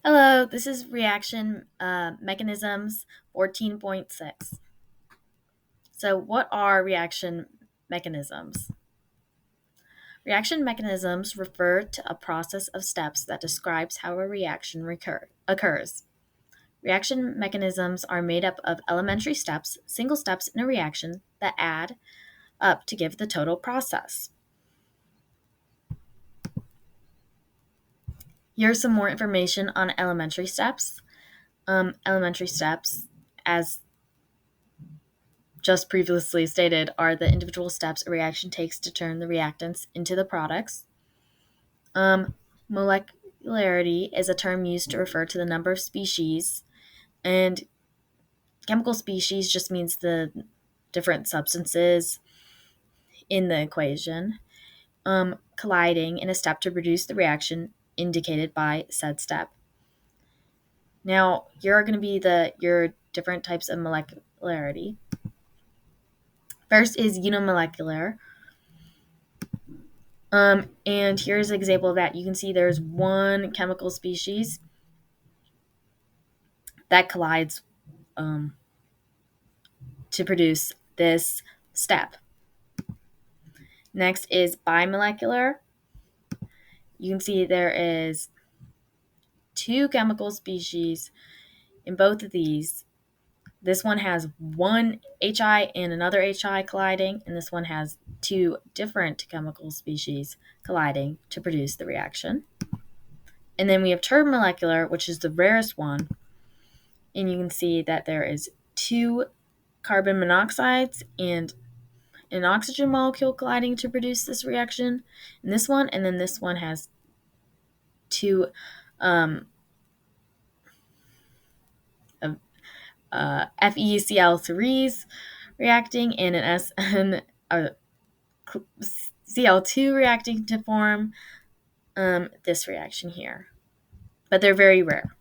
Hello, this is Reaction Mechanisms 14.6. So, what are reaction mechanisms? Reaction mechanisms refer to a process of steps that describes how a reaction occurs. Reaction mechanisms are made up of elementary steps, single steps in a reaction that add up to give the total process. Here's some more information on elementary steps. Elementary steps, as just previously stated, are the individual steps a reaction takes to turn the reactants into the products. Molecularity is a term used to refer to the number of species, and chemical species just means the different substances in the equation colliding in a step to produce the reaction indicated by said step. Now, here are going to be your different types of molecularity. First is unimolecular. And here's an example of that. You can see there's one chemical species that collides to produce this step. Next is bimolecular. You can see there is two chemical species in both of these. This one has one HI and another HI colliding, and this one has two different chemical species colliding to produce the reaction. And then we have termolecular, which is the rarest one, and you can see that there is two carbon monoxides and an oxygen molecule colliding to produce this reaction in this one, and then this one has two FeCl3s reacting and an SN Cl2 reacting to form this reaction here. But they're very rare.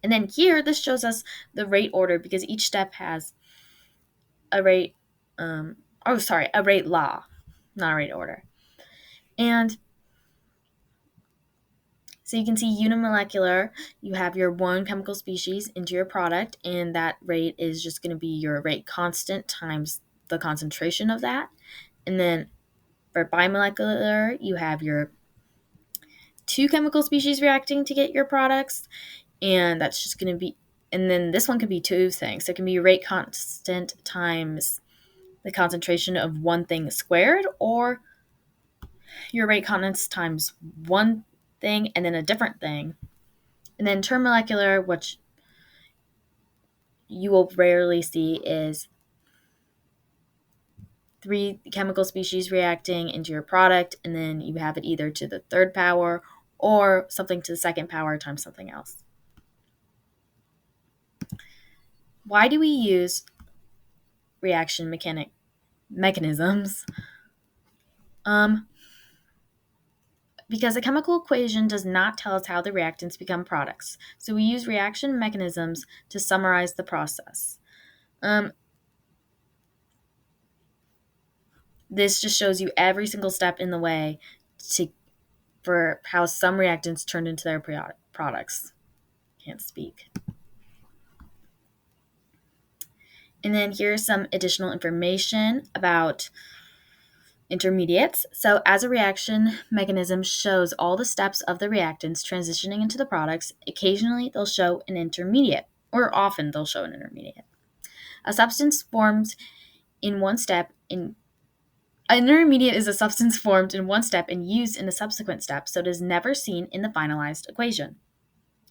And then here, this shows us the rate order because each step has a rate, a rate law, not a rate order. And so you can see unimolecular, you have your one chemical species into your product, and that rate is just going to be your rate constant times the concentration of that. And then for bimolecular, you have your two chemical species reacting to get your products, and that's just going to be, and then this one could be two things. So it can be your rate constant times the concentration of one thing squared, or your rate constant times one thing and then a different thing. And then termolecular, which you will rarely see, is three chemical species reacting into your product, and then you have it either to the third power or something to the second power times something else. Why do we use reaction mechanisms? Because a chemical equation does not tell us how the reactants become products. So we use reaction mechanisms to summarize the process. This just shows you every single step in the way for how some reactants turned into their products. Can't speak. And then here's some additional information about intermediates. So as a reaction mechanism shows all the steps of the reactants transitioning into the products, occasionally they'll show an intermediate, or often they'll show an intermediate. A substance formed in one step an intermediate is a substance formed in one step and used in a subsequent step, so it is never seen in the finalized equation.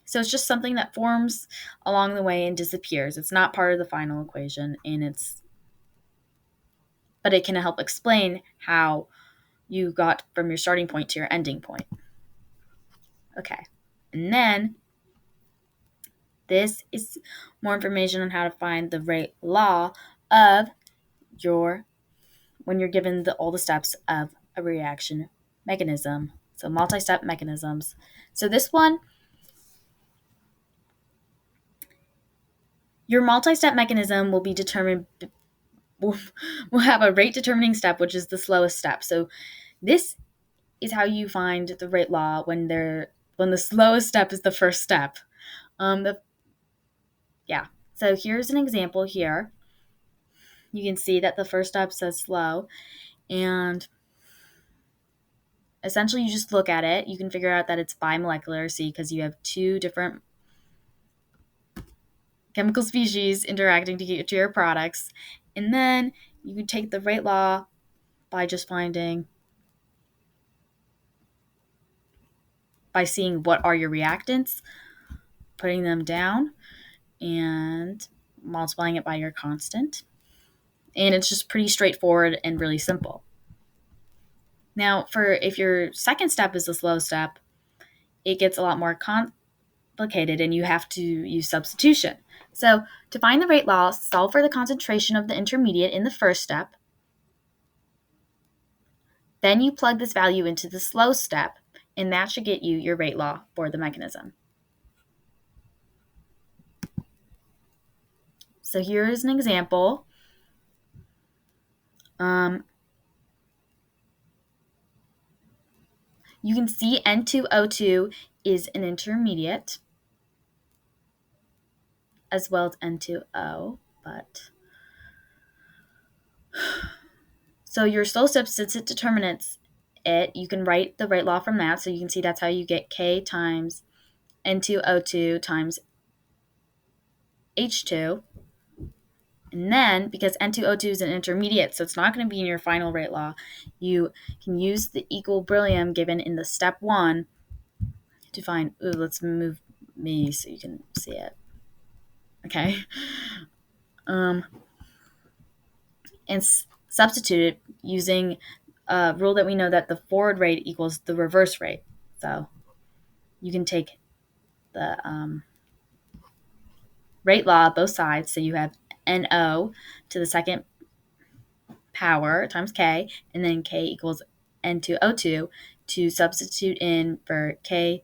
So it's just something that forms along the way and disappears. It's not part of the final equation, but it can help explain how you got from your starting point to your ending point. Okay, and then this is more information on how to find the rate law of when you're given all the steps of a reaction mechanism. So multi-step mechanisms. So this one, your multi-step mechanism will be determined, will have a rate determining step, which is the slowest step. So this is how you find the rate law when when the slowest step is the first step. So here's an example here. You can see that the first step says slow, and essentially you just look at it. You can figure out that it's bimolecular, see, because you have two different chemical species interacting to get to your products. And then you can take the rate law by just by seeing what are your reactants, putting them down, and multiplying it by your constant. And it's just pretty straightforward and really simple. Now, if your second step is the slow step, it gets a lot more complicated and you have to use substitution. So to find the rate law, solve for the concentration of the intermediate in the first step. Then you plug this value into the slow step, and that should get you your rate law for the mechanism. So here's an example. You can see N2O2 is an intermediate, as well as N2O, but so your slow step, since it determines it, you can write the rate law from that. So you can see that's how you get K times N2O2 times H2. And then, because N2O2 is an intermediate, so it's not going to be in your final rate law, you can use the equilibrium given in the step 1 to find, let's move me so you can see it. Okay. And substitute it using a rule that we know that the forward rate equals the reverse rate. So you can take the rate law both sides. So you have NO to the second power times K, and then K equals N2O2 to substitute in for K.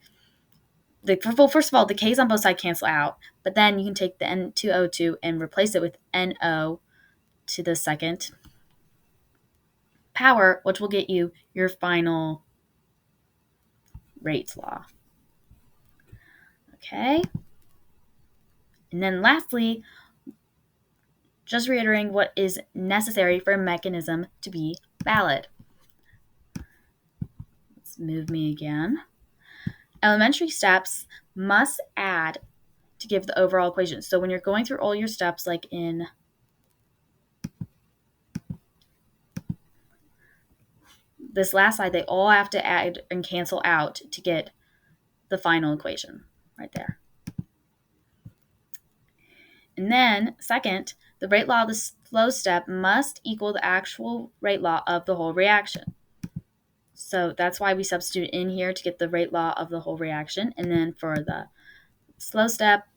First of all, the K's on both sides cancel out, but then you can take the N2O2 and replace it with NO to the second power, which will get you your final rates law. Okay. And then lastly, just reiterating what is necessary for a mechanism to be valid. Let's move me again. Elementary steps must add to give the overall equation. So when you're going through all your steps, like in this last slide, they all have to add and cancel out to get the final equation right there. And then second, the rate law of the slow step must equal the actual rate law of the whole reaction. So that's why we substitute in here to get the rate law of the whole reaction. And then for the slow step,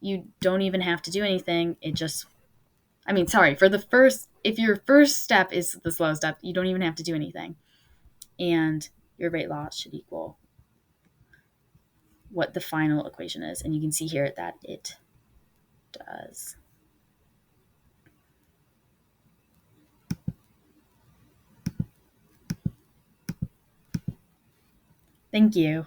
you don't even have to do anything. If your first step is the slow step, you don't even have to do anything. And your rate law should equal what the final equation is. And you can see here that it does. Thank you.